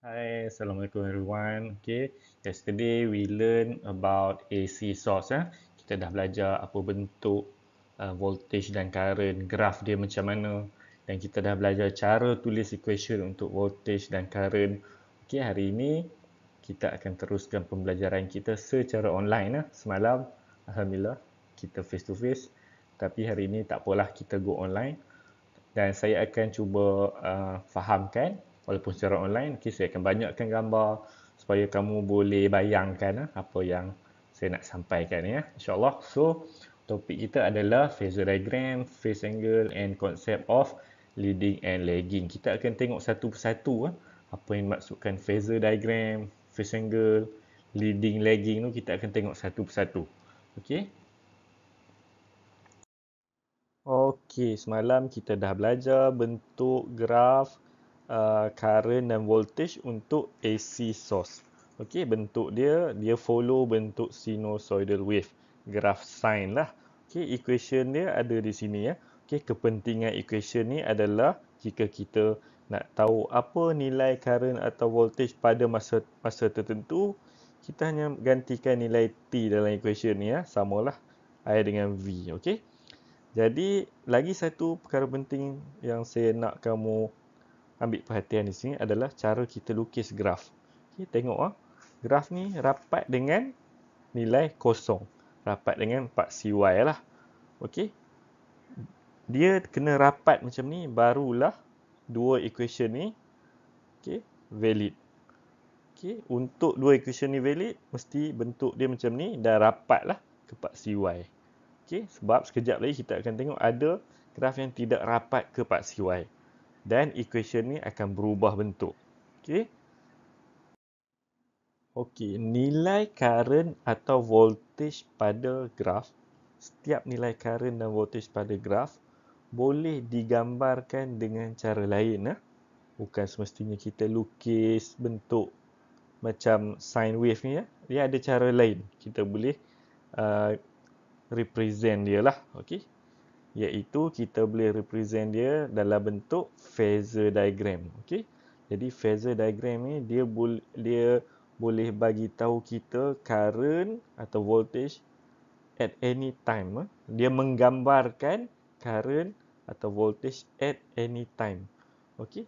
Hi, Assalamualaikum everyone. Okay, yesterday we learn about AC source. Kita dah belajar apa bentuk voltage dan current, graf dia macam mana. Dan kita dah belajar cara tulis equation untuk voltage dan current. Okay, hari ini kita akan teruskan pembelajaran kita secara online. Semalam, Alhamdulillah, kita face to face. Tapi hari ini tak apalah, kita go online. Dan saya akan cuba fahamkan walaupun secara online. Okay, saya akan banyakkan gambar supaya kamu boleh bayangkan apa yang saya nak sampaikan ya, insyaAllah. So topik kita adalah phasor diagram, phase angle and concept of leading and lagging. Kita akan tengok satu persatu apa yang dimaksudkan phasor diagram, phase angle, leading, lagging tu kita akan tengok satu persatu. Okey. Okey, semalam kita dah belajar bentuk graf current dan voltage untuk AC source. Okey, bentuk dia follow bentuk sinusoidal wave, graf sine lah. Okey, equation dia ada di sini ya. Okey, kepentingan equation ni adalah jika kita nak tahu apa nilai current atau voltage pada masa tertentu, kita hanya gantikan nilai T dalam equation ni ya, samalah I dengan V. Okey. Jadi, lagi satu perkara penting yang saya nak kamu ambil perhatian di sini adalah cara kita lukis graf. Okay, tengok graf ni rapat dengan nilai kosong. Rapat dengan part CY lah. Okey. Dia kena rapat macam ni, barulah dua equation ni valid. Okey, untuk dua equation ni valid, mesti bentuk dia macam ni dah rapat lah ke part CY. Okay, sebab sekejap lagi kita akan tengok ada graf yang tidak rapat ke part CY. Dan equation ni akan berubah bentuk. Okay. Okey, nilai current atau voltage pada graf, setiap nilai current dan voltage pada graf boleh digambarkan dengan cara lain. Bukan semestinya kita lukis bentuk macam sine wave ni. Dia ada cara lain. Kita boleh represent dia lah, okey, iaitu kita boleh represent dia dalam bentuk phasor diagram. Okey, jadi phasor diagram ni dia boleh bagi tahu kita current atau voltage at any time. Dia menggambarkan current atau voltage at any time. Okey,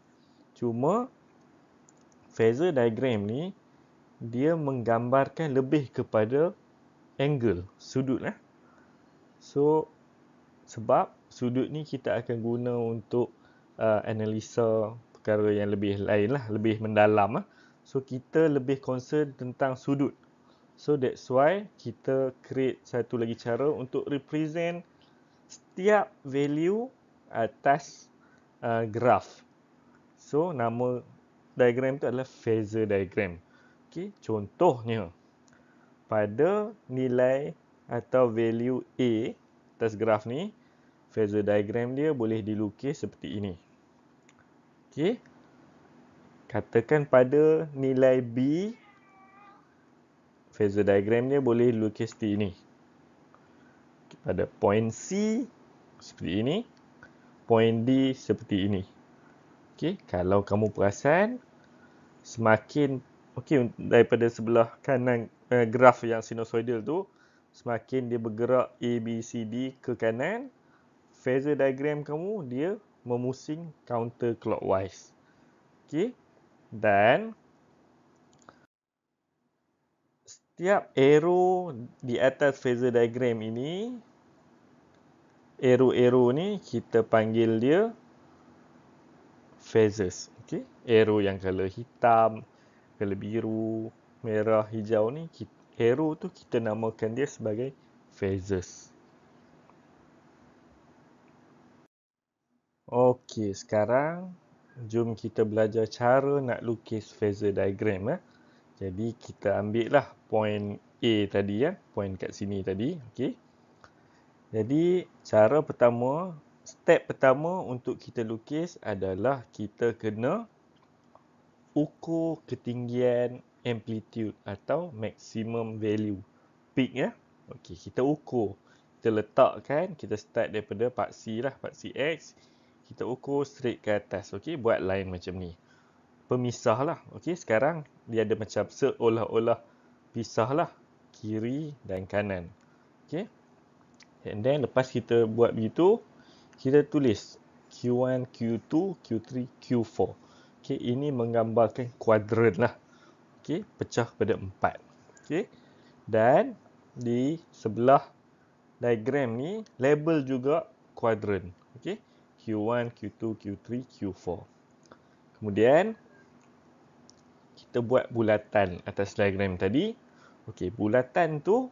cuma phasor diagram ni dia menggambarkan lebih kepada angle, sudut So, sebab sudut ni kita akan guna untuk analisa perkara yang lebih lain lah, lebih mendalam. So, kita lebih concern tentang sudut. So, that's why kita create satu lagi cara untuk represent setiap value atas graf. So, nama diagram tu adalah phasor diagram. Okay, contohnya, pada nilai atau value A atas graf ni, phasor diagram dia boleh dilukis seperti ini. Okey. Katakan pada nilai B, phasor diagram dia boleh dilukis seperti ini. Pada point C seperti ini, point D seperti ini. Okey, kalau kamu perasan, semakin daripada sebelah kanan graf yang sinusoidal tu, semakin dia bergerak A, B, C, D ke kanan, phasor diagram kamu dia memusing counterclockwise. Okey. Dan setiap arrow di atas phasor diagram ini, arrow-arrow ni kita panggil dia phasors. Okey. Arrow yang color hitam, color biru, merah, hijau ni, arrow tu kita namakan dia sebagai phasors. Okey, sekarang jom kita belajar cara nak lukis phasor diagram. Jadi kita ambil lah point A tadi point kat sini tadi. Okey. Jadi cara pertama, step pertama untuk kita lukis adalah kita kena ukur ketinggian amplitude atau maximum value peak Okey, kita ukur. Kita letakkan, kita start daripada part C lah, part CX. Kita ukur straight ke atas. Okey, buat line macam ni. pemisah lah. Okey, sekarang dia ada macam seolah-olah pisah lah kiri dan kanan. Okey. And then lepas kita buat begitu, kita tulis Q1, Q2, Q3, Q4. Okey, ini menggambarkan kuadran lah. Okey, pecah pada 4. Okey. Dan di sebelah diagram ni label juga kuadran. Okey. Q1, Q2, Q3, Q4. Kemudian kita buat bulatan atas diagram tadi. Okey, bulatan tu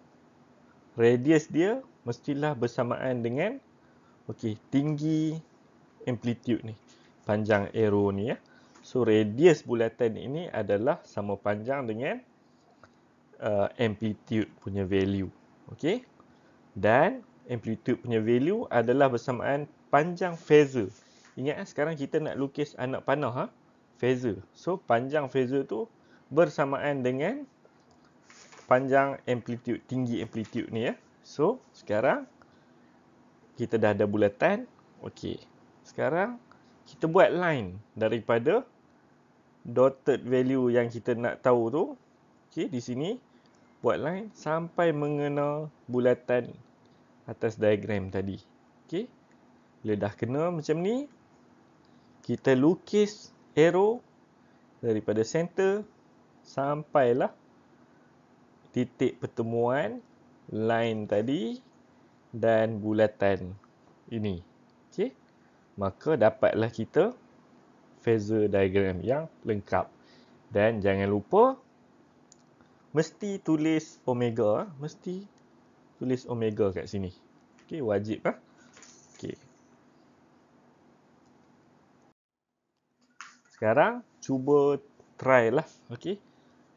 radius dia mestilah bersamaan dengan tinggi amplitude ni. Panjang arrow ni ya. So radius bulatan ini adalah sama panjang dengan amplitude punya value. Okey. Dan amplitude punya value adalah bersamaan panjang phasor. Ingat sekarang kita nak lukis anak panah phasor. So panjang phasor tu bersamaan dengan panjang amplitude, tinggi amplitude ni ya. So sekarang kita dah ada bulatan. Okey. Sekarang kita buat line daripada dotted value yang kita nak tahu tu. Okey, di sini buat line sampai mengena bulatan atas diagram tadi. Okey. Bila dah kena macam ni, kita lukis arrow daripada center sampailah titik pertemuan line tadi dan bulatan ini. Okey. Maka dapatlah kita phasor diagram yang lengkap. Dan jangan lupa mesti tulis omega, mesti tulis omega kat sini. Okey, wajib Okey. Sekarang cuba try lah, okey.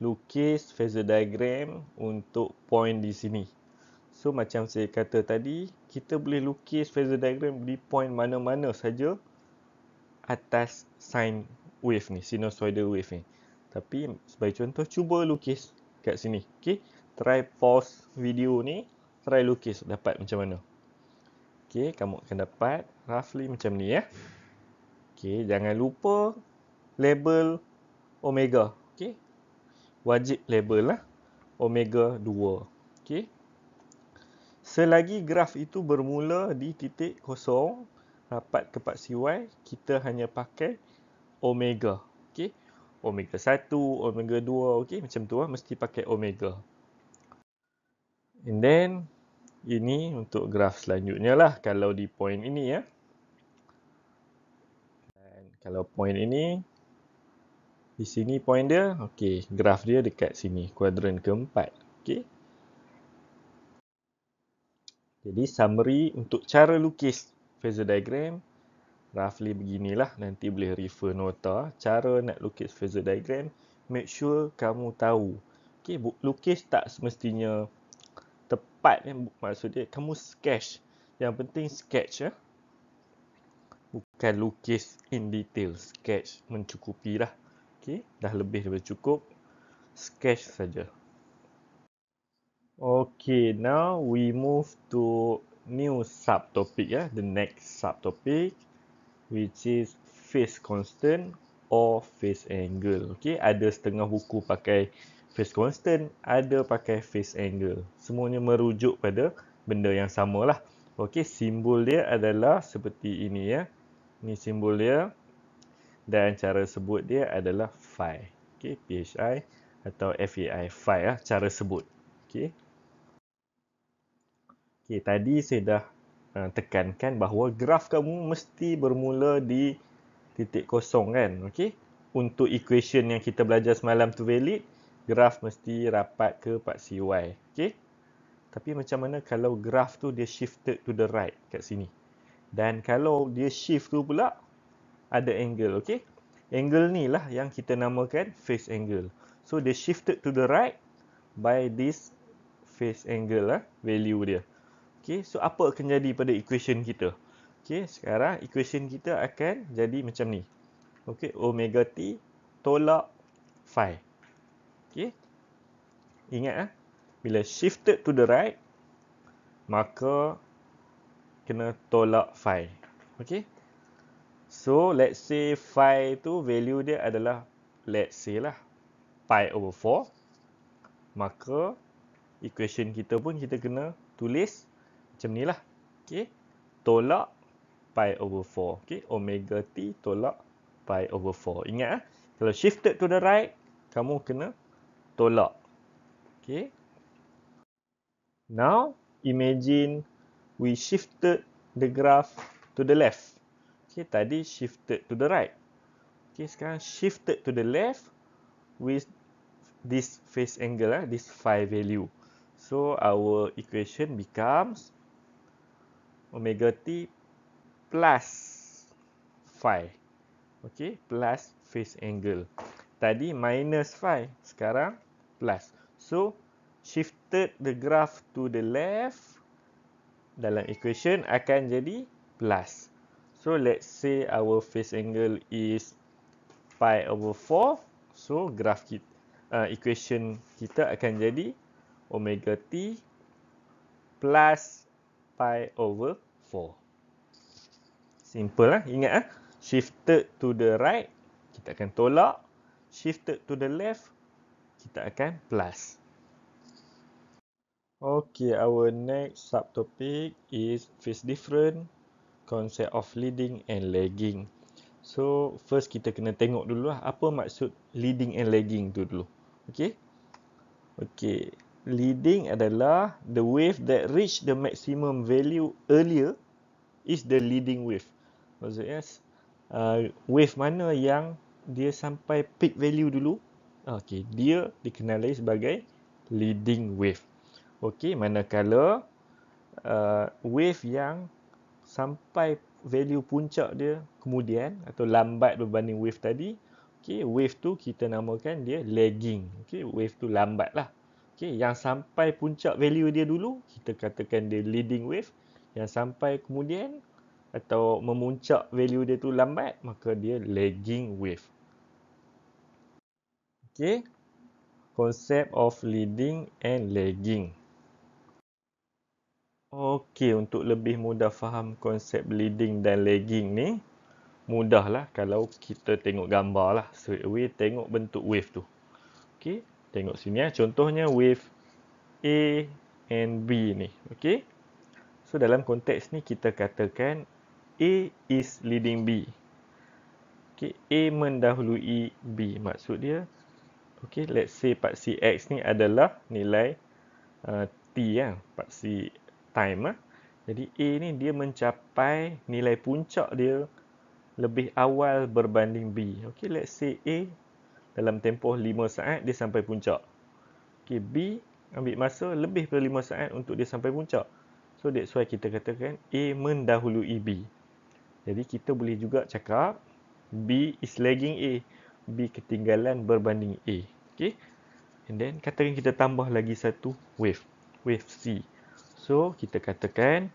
Lukis phasor diagram untuk point di sini. So macam saya kata tadi, kita boleh lukis phasor diagram di point mana-mana saja atas sine wave ni, sinusoidal wave ni. Tapi sebagai contoh, cuba lukis kat sini. Okey, try pause video ni, try lukis dapat macam mana. Okey, kamu akan dapat roughly macam ni ya. Okey, jangan lupa label omega. Okey, wajib label lah omega 2. Okey. Selagi graf itu bermula di titik kosong rapat ke paksi Y, kita hanya pakai omega. Okey. Omega 1, omega 2, okey, macam tu mesti pakai omega. And then ini untuk graf selanjutnya lah kalau di point ini ya. Dan kalau point ini, di sini point dia, okey, graf dia dekat sini, kuadran keempat. Okey. Jadi summary untuk cara lukis phasor diagram roughly beginilah. Nanti boleh refer nota cara nak lukis phasor diagram. Make sure kamu tahu. Okey, lukis tak semestinya tepat ya. Maksudnya kamu sketch. Yang penting sketch ya. Bukan lukis in detail. Sketch mencukupi dah. Okey, dah lebih daripada cukup. Sketch saja. Okay, now we move to new subtopic ya, the next subtopic which is phase constant or phase angle. Okay, ada setengah buku pakai phase constant, ada pakai phase angle. Semuanya merujuk pada benda yang sama lah. Okay, simbol dia adalah seperti ini ya. Ini simbol dia dan cara sebut dia adalah phi. Okay, PHI atau FAI, phi ya, cara sebut. Okay. Okay, tadi saya dah tekankan bahawa graf kamu mesti bermula di titik kosong kan. Okay? Untuk equation yang kita belajar semalam tu valid, graf mesti rapat ke paksi Y. Okay? Tapi macam mana kalau graf tu dia shifted to the right kat sini. Dan kalau dia shift tu pula ada angle. Okay? Angle ni lah yang kita namakan phase angle. So dia shifted to the right by this phase angle value dia. Okey, so apa akan jadi pada equation kita? Okey, sekarang equation kita akan jadi macam ni. Okey, omega t tolak phi. Okey. Ingat bila shifted to the right, maka kena tolak phi. Okey. So, let's say phi tu value dia adalah let's say lah pi over 4, maka equation kita pun kita kena tulis macam ni lah. Okay. Tolak pi over 4. Okay. Omega t tolak pi over 4. Ingat kalau shifted to the right, kamu kena tolak. Okay. Now, imagine we shifted the graph to the left. Okay, tadi shifted to the right. Okay, sekarang shifted to the left with this phase angle, this phi value. So, our equation becomes omega t plus phi. Okay, plus phase angle. Tadi minus phi, sekarang plus. So, shifted the graph to the left dalam equation akan jadi plus. So, let's say our phase angle is pi over 4. So, graph kita, equation kita akan jadi omega t plus pi over 4. Simple lah. Ingat shifted to the right, kita akan tolak. Shifted to the left, kita akan plus. Okay, our next subtopic is phase difference, concept of leading and lagging. So, first kita kena tengok dulu lah apa maksud leading and lagging tu dulu. Okay. Okay. Leading adalah the wave that reach the maximum value earlier is the leading wave. Maksudnya, wave mana yang dia sampai peak value dulu, okay, dia dikenali sebagai leading wave. Okey, manakala wave yang sampai value puncak dia kemudian atau lambat berbanding wave tadi, okey, wave tu kita namakan dia lagging. Okey, wave tu lambat lah. Okey, yang sampai puncak value dia dulu, kita katakan dia leading wave. Yang sampai kemudian atau memuncak value dia tu lambat, maka dia lagging wave. Okey, concept of leading and lagging. Okey, untuk lebih mudah faham konsep leading dan lagging ni, mudahlah kalau kita tengok gambar lah. Straight away tengok bentuk wave tu. Okey, tengok sini contohnya wave A and B ni. Okey. So dalam konteks ni kita katakan A is leading B. Okey, A mendahului B. Maksud dia, okey, let's say paksi X ni adalah nilai T paksi time. Jadi A ni dia mencapai nilai puncak dia lebih awal berbanding B. Okey, let's say A dalam tempoh 5 saat dia sampai puncak. Okey, B ambil masa lebih daripada 5 saat untuk dia sampai puncak. So that's why kita katakan A mendahului B. Jadi kita boleh juga cakap B is lagging A. B ketinggalan berbanding A. Okey. And then katakan kita tambah lagi satu wave. Wave C. So, kita katakan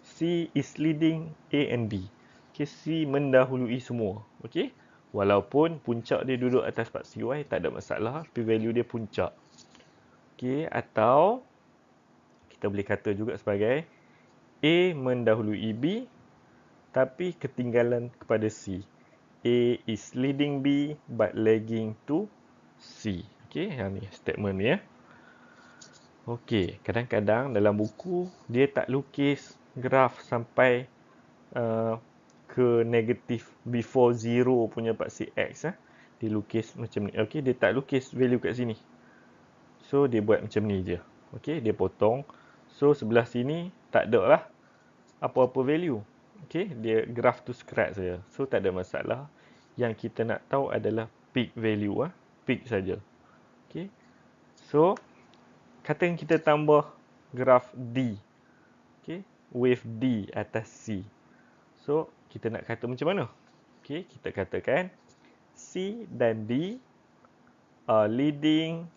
C is leading A and B. Okay, C mendahului semua. Okay. Walaupun puncak dia duduk atas paksi Y, tak ada masalah. Tapi value dia puncak. Okay. Atau, kita boleh kata juga sebagai A mendahului B, tapi ketinggalan kepada C. A is leading B, but lagging to C. Okay, yang ni statement ni Okey, kadang-kadang dalam buku dia tak lukis graf sampai ke negatif before zero punya paksi X. Dia lukis macam ni. Okey, dia tak lukis value kat sini. So, dia buat macam ni je. Okey, dia potong. So, sebelah sini tak ada lah apa-apa value. Okey, dia graf tu scratch saja. So, tak ada masalah. Yang kita nak tahu adalah peak value. Peak saja. Okey. So, katakan kita tambah graf D. Okay. Wave D atas C. So, kita nak kata macam mana? Okay. Kita katakan C dan D are leading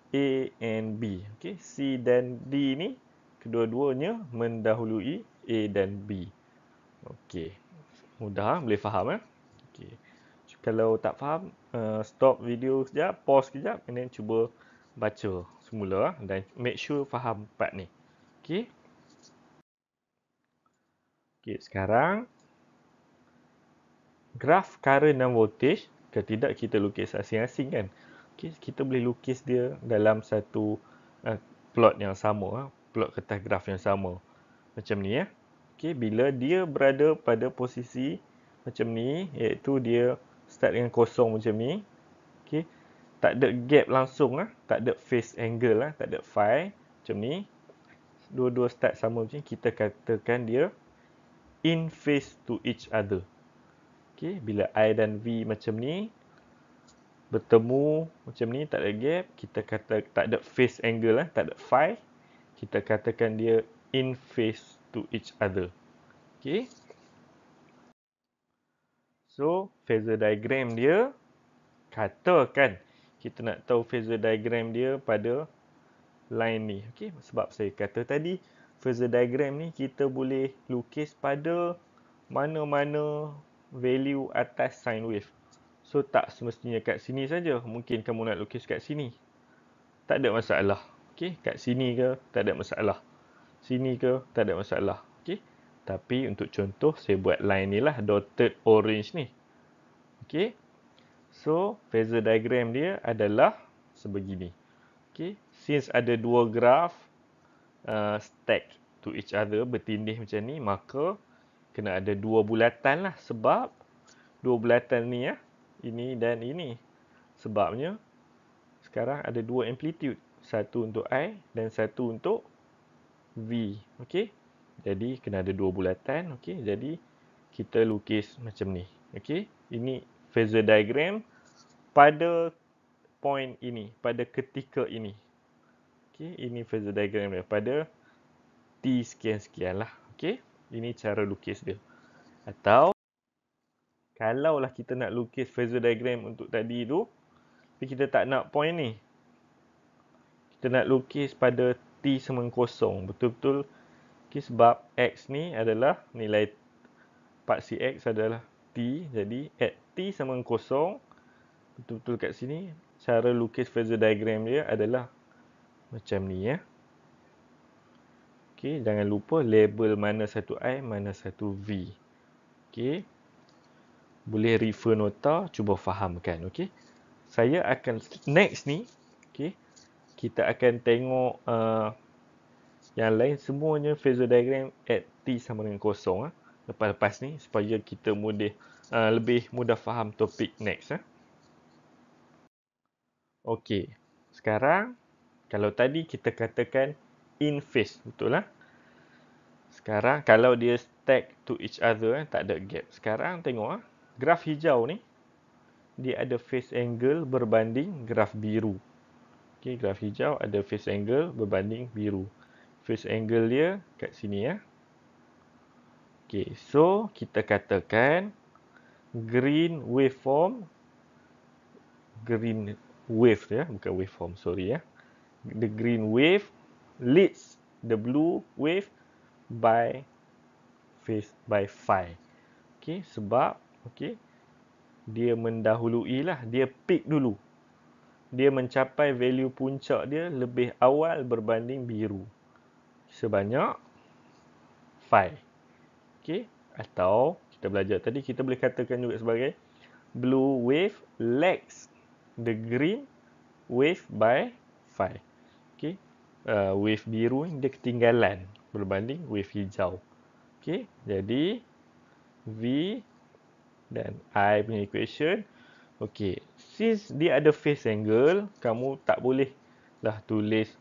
A and B. Okay. C dan D ni kedua-duanya mendahului A dan B. Okay. Mudah, boleh faham Okay. Kalau tak faham, stop video sekejap, pause sekejap and then cuba baca semula dan make sure faham part ni. Okey. Okey, sekarang graf current dan voltage Kalau tidak, kita lukis asing-asing kan. Okey, kita boleh lukis dia dalam satu plot yang sama, plot kertas graf yang sama. Macam ni ya. Okey, bila dia berada pada posisi macam ni, iaitu dia start dengan kosong macam ni. Okey, tak ada gap langsung tak ada face angle tak ada phi macam ni. Dua-dua start sama macam ni, kita katakan dia in face to each other. Okey, bila I dan V macam ni bertemu macam ni, tak ada gap, kita kata tak ada face angle tak ada phi, kita katakan dia in face to each other. Okey. So, phasor diagram dia, katakan kita nak tahu phasor diagram dia pada line ni. Okey, sebab saya kata tadi, phasor diagram ni kita boleh lukis pada mana-mana value atas sine wave. So, tak semestinya kat sini saja. Mungkin kamu nak lukis kat sini. Tak ada masalah. Okey, kat sini ke, tak ada masalah. Sini ke, tak ada masalah. Okey. Tapi untuk contoh, saya buat line ni lah, dotted orange ni. Okey. So, phasor diagram dia adalah sebegini. Okey. Since ada dua graf stack to each other, bertindih macam ni, maka kena ada dua bulatan lah. Sebab dua bulatan ni ini dan ini. Sebabnya sekarang ada dua amplitude. Satu untuk I dan satu untuk V. Okey. Jadi kena ada dua bulatan. Okey. Jadi kita lukis macam ni. Okey. Ini phasor diagram pada point ini, pada ketika ini. Okey. Ini phasor diagram dia pada T sekian-sekian lah. Okey. Ini cara lukis dia. Atau kalaulah kita nak lukis phasor diagram untuk tadi tu, tapi kita tak nak point ni. Kita nak lukis pada T sama kosong. Betul-betul. Okay, sebab X ni adalah nilai paksi X adalah T. Jadi, at T sama kosong, betul-betul kat sini, cara lukis phasor diagram dia adalah macam ni ya. Okay, jangan lupa label mana satu I, mana satu V. Okay. Boleh refer nota, cuba fahamkan. Okay. Saya akan, next ni, okay, kita akan tengok yang lain semuanya phasor diagram at T sama dengan kosong. Lepas-lepas ni, supaya kita lebih mudah faham topik next. Okey. Sekarang, kalau tadi kita katakan in phase, betul lah? Sekarang, kalau dia stack to each other, tak ada gap. Sekarang, tengok graf hijau ni, dia ada phase angle berbanding graf biru. Okey, graf hijau ada phase angle berbanding biru. Phase angle dia kat sini ya. Okey, so kita katakan green wave ya, bukan waveform, sorry ya. The green wave leads the blue wave by phi. Okey, sebab dia mendahului lah, dia peak dulu. Dia mencapai value puncak dia lebih awal berbanding biru. Sebanyak phi. Okey, atau kita belajar tadi, kita boleh katakan juga sebagai blue wave lags the green wave by phi. Okey, wave biru ni dia ketinggalan berbanding wave hijau. Okey, jadi V dan I punya equation. Okey, since dia ada phase angle, kamu tak boleh lah tulis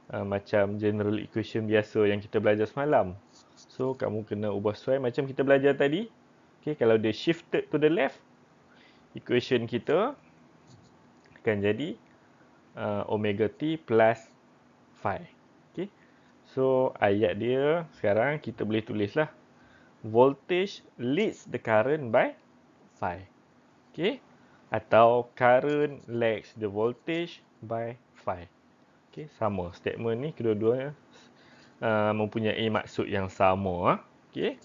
macam general equation biasa yang kita belajar semalam. So, kamu kena ubah sesuai macam kita belajar tadi. Okey, kalau dia shifted to the left, equation kita akan jadi omega T plus phi. Okey. So, ayat dia sekarang kita boleh tulislah voltage leads the current by phi. Okey. Atau current lags the voltage by phi. Okey, sama statement ni kedua-duanya mempunyai maksud yang sama. Okey.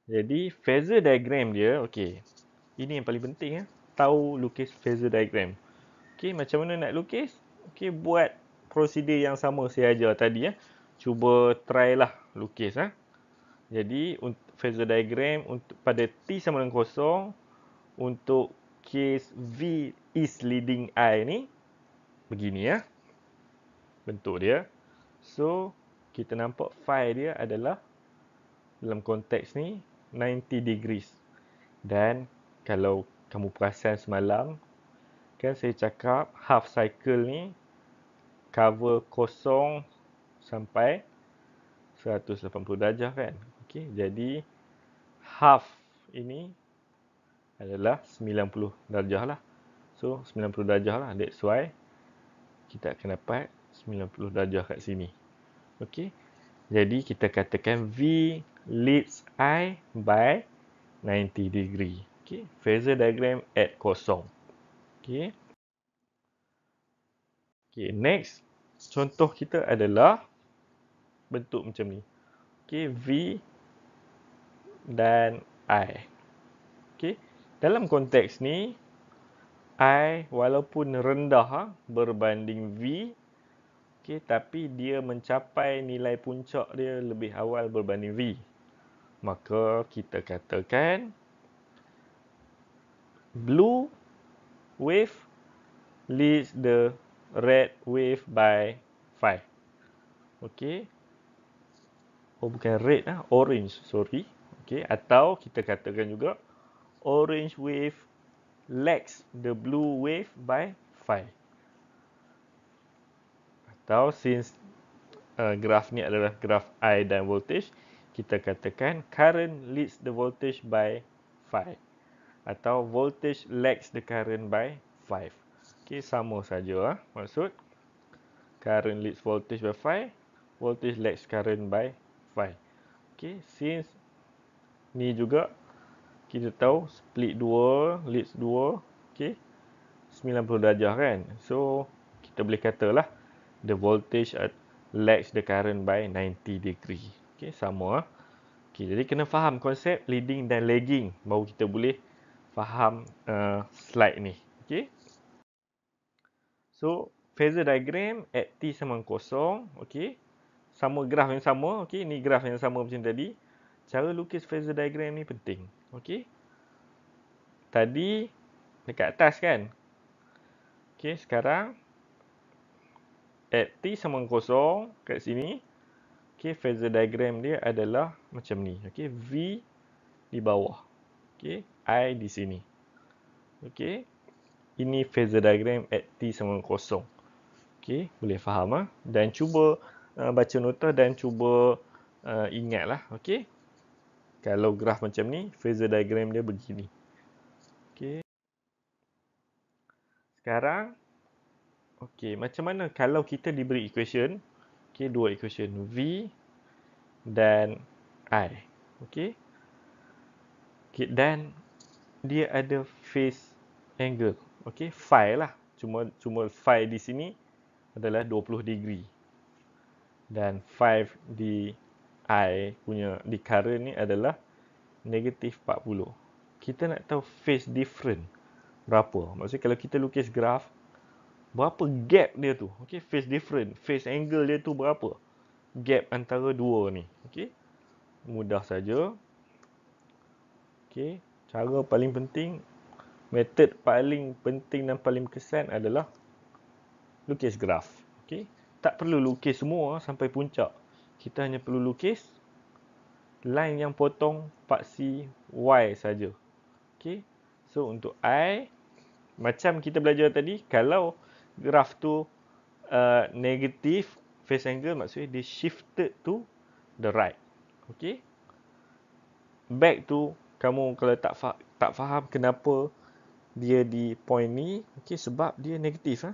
Jadi phasor diagram dia, okey. Ini yang paling penting tahu lukis phasor diagram. Okey, macam mana nak lukis? Okey, buat prosedur yang sama saya ajar tadi Cuba try lah lukis Jadi untuk phasor diagram untuk pada T sama dengan kosong, untuk lukis V is leading I ni begini ya bentuk dia. So kita nampak phi dia adalah dalam konteks ni 90 degrees. Dan kalau kamu perasan semalam kan saya cakap half cycle ni cover kosong sampai 180 darjah kan. Okey, jadi half ini adalah 90 darjah lah. So 90 darjah lah. That's why kita akan dapat 90 darjah kat sini. Okey. Jadi kita katakan V leads I by 90 degree. Okey. Phasor diagram at kosong. Okey. Okey, next contoh kita adalah bentuk macam ni. Okey, V dan I. Okey. Dalam konteks ni I walaupun rendah berbanding V, okey, tapi dia mencapai nilai puncak dia lebih awal berbanding V. Maka kita katakan blue wave leads the red wave by 5. Okey. Oh bukan red orange, sorry. Okey, atau kita katakan juga orange wave lags the blue wave by 5. Atau since graf ni adalah graf I dan voltage, kita katakan current leads the voltage by 5. Atau voltage lags the current by 5. Okey, sama saja maksud current leads voltage by 5, voltage lags current by 5. Okey, since ni juga kita tahu split 2 leads 2, okey, 90 darjah kan. So kita boleh katalah the voltage lags the current by 90 degree. Okey, sama. Okey, jadi kena faham konsep leading dan lagging baru kita boleh faham slide ni. Okey. So phasor diagram at T sama 0, okey. Sama graf yang sama, okey, ni graf yang sama macam tadi. Cara lukis phasor diagram ni penting, okey. Tadi dekat atas kan. Okey, sekarang at T sama 0 kat sini. Okey, phasor diagram dia adalah macam ni. Okey, V di bawah. Okey, I di sini. Okey. Ini phasor diagram at T sama 0. Okey, boleh faham dan cuba baca nota dan cuba ingatlah, okey. Kalau graf macam ni, phasor diagram dia begini. Okey. Sekarang okey, macam mana kalau kita diberi equation, okey, dua equation V dan I. Okey. Okey, dan dia ada phase angle. Okey, phi lah. Cuma phi di sini adalah 20 degree. Dan 5 di I punya di current ni adalah negatif 40. Kita nak tahu phase different berapa. Maksudnya kalau kita lukis graf, berapa gap dia tu? Okey, phase different, phase angle dia tu berapa? Gap antara dua ni. Okey. Mudah saja. Okey, cara paling penting, metod paling penting dan paling berkesan adalah lukis graf. Okey. Tak perlu lukis semua sampai puncak. Kita hanya perlu lukis line yang potong paksi Y saja. Okey. So untuk I, macam kita belajar tadi, kalau graf tu negatif phase angle, maksudnya dia shifted to the right. Okey. Back tu kamu kalau tak faham kenapa dia di point ni, okey, sebab dia negatif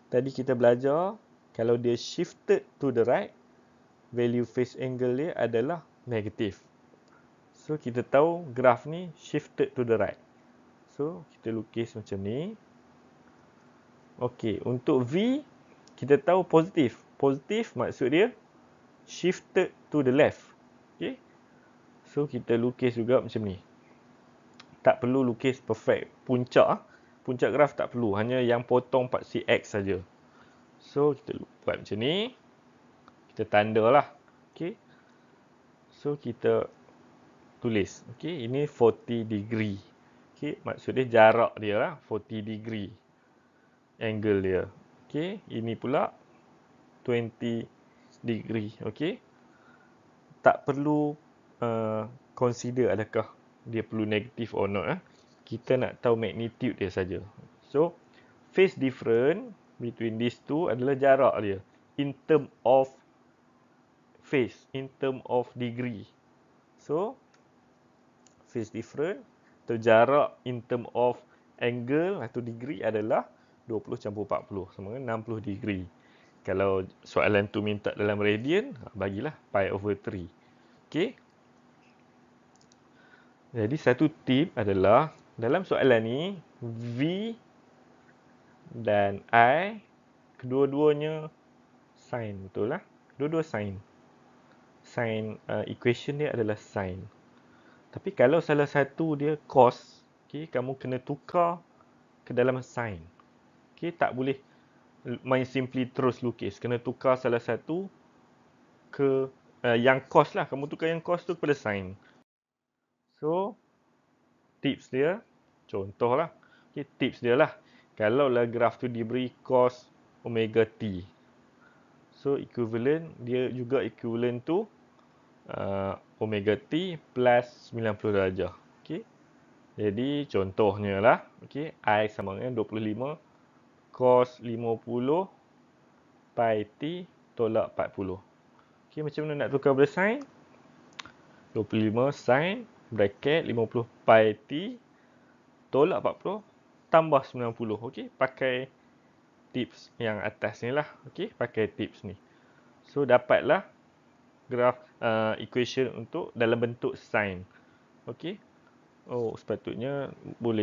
Tadi kita belajar kalau dia shifted to the right, value phase angle dia adalah negatif. So kita tahu graf ni shifted to the right. So kita lukis macam ni. Okey, untuk V kita tahu positif. Positif maksud dia shifted to the left. Okey. So kita lukis juga macam ni. Tak perlu lukis perfect puncak. Puncak graf tak perlu, hanya yang potong paksi X saja. So kita buat macam ni. Kita tandalah. Okey. So kita tulis. Okey, ini 40 degree. Okey, maksud dia jarak dia lah, 40 degree angle dia. Okey, ini pula 20 degree. Okey. Tak perlu consider adakah dia perlu negatif or not. Kita nak tahu magnitude dia saja. So, phase difference between these two adalah jarak dia in term of phase, in term of degree. So, phase difference atau jarak in term of angle atau degree adalah 20 campur 40 sama dengan 60 degree. Kalau soalan tu minta dalam radian, bagilah pi over 3. Okey. Jadi satu tip adalah dalam soalan ni V dan I kedua-duanya sin, betul lah? Dua-dua sin. Sin equation dia adalah sin. Tapi kalau salah satu dia cos, okey, kamu kena tukar ke dalam sin. Okey, tak boleh main simply terus lukis. Kena tukar salah satu ke yang cos lah. Kamu tukar yang cos tu kepada sin. So, tips dia, contohlah. Okay, tips dia lah. Kalau lah graf tu diberi cos omega t. So, equivalent, dia juga equivalent tu omega t plus 90 darjah. Okay. Jadi, contohnya lah. Okay, I sama dengan 25 cos 50 pi t tolak 40. Okay, macam mana nak tukar pada sin? 25 sin bracket 50 pi t tolak 40 tambah 90. Okey, pakai tips yang atas ni lah. Okey, pakai tips ni. So, dapatlah graf equation untuk dalam bentuk sin. Okey. Oh, sepatutnya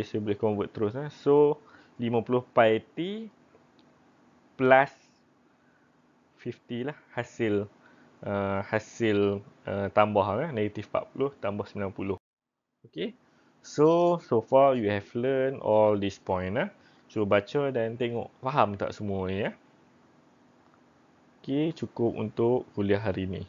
saya boleh convert terus. So, 50 pi t plus 50 lah hasil tambah negatif 40 tambah 90. Okay. So far you have learned all this point. Cuba baca dan tengok faham tak semua ni. Okay, cukup untuk kuliah hari ni.